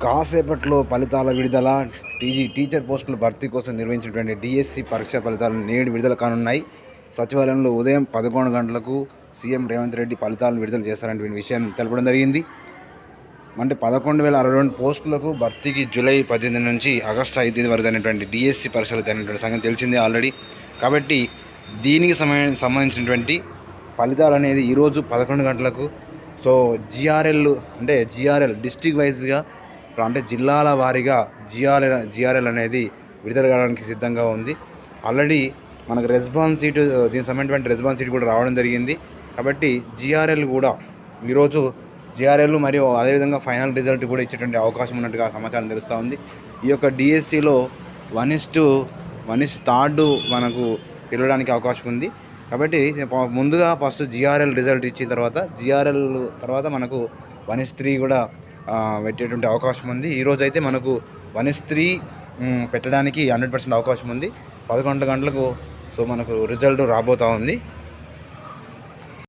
కాసేపట్లో ఫలితాల విడుదల. టీచర్ పోస్టుల భర్తీ కోసం నిర్వహించినటువంటి డిఎస్సి పరీక్ష ఫలితాలు నేడు విడుదల కానున్నాయి. సచివాలయంలో ఉదయం 11 గంటలకు సీఎం రేవంత్ రెడ్డి ఫలితాలను విడుదల చేస్తారనే విషయాన్ని తెలపడం జరిగింది. అంటే 11,062 పోస్టులకు భర్తీకి జూలై 18 నుంచి ఆగస్టు 5 వరకు జరిగినటువంటి డిఎస్సి పరీక్షలు జరిగినటువంటి సంగతి తెలిసిందే ఆల్రెడీ. కాబట్టి దీనికి సంబంధించినటువంటి ఫలితాలు అనేది ఈరోజు 11 గంటలకు జిఆర్ఎల్ డిస్ట్రిక్ట్ వైజ్గా అంటే జిల్లాల వారీగా జిఆర్ఎల్ అనేది విడుదల కావడానికి సిద్ధంగా ఉంది. ఆల్రెడీ మనకు రెస్పాన్స్ సీటు, దీనికి సంబంధించిన రెస్పాన్స్ సీట్ కూడా రావడం జరిగింది. కాబట్టి జిఆర్ఎల్ కూడా ఈరోజు జిఆర్ఎల్ మరియు అదేవిధంగా ఫైనల్ రిజల్ట్ కూడా ఇచ్చేటువంటి అవకాశం ఉన్నట్టుగా సమాచారం తెలుస్తూ ఉంది. ఈ యొక్క డిఎస్సిలో 1:3 మనకు పిలవడానికి అవకాశం ఉంది. కాబట్టి ముందుగా ఫస్ట్ జిఆర్ఎల్ రిజల్ట్ ఇచ్చిన తర్వాత మనకు 1:3 కూడా పెట్టేటువంటి అవకాశం ఉంది. ఈరోజు అయితే మనకు 1:3 పెట్టడానికి 100% అవకాశం ఉంది. 11 గంటలకు మనకు రిజల్ట్ రాబోతూ ఉంది.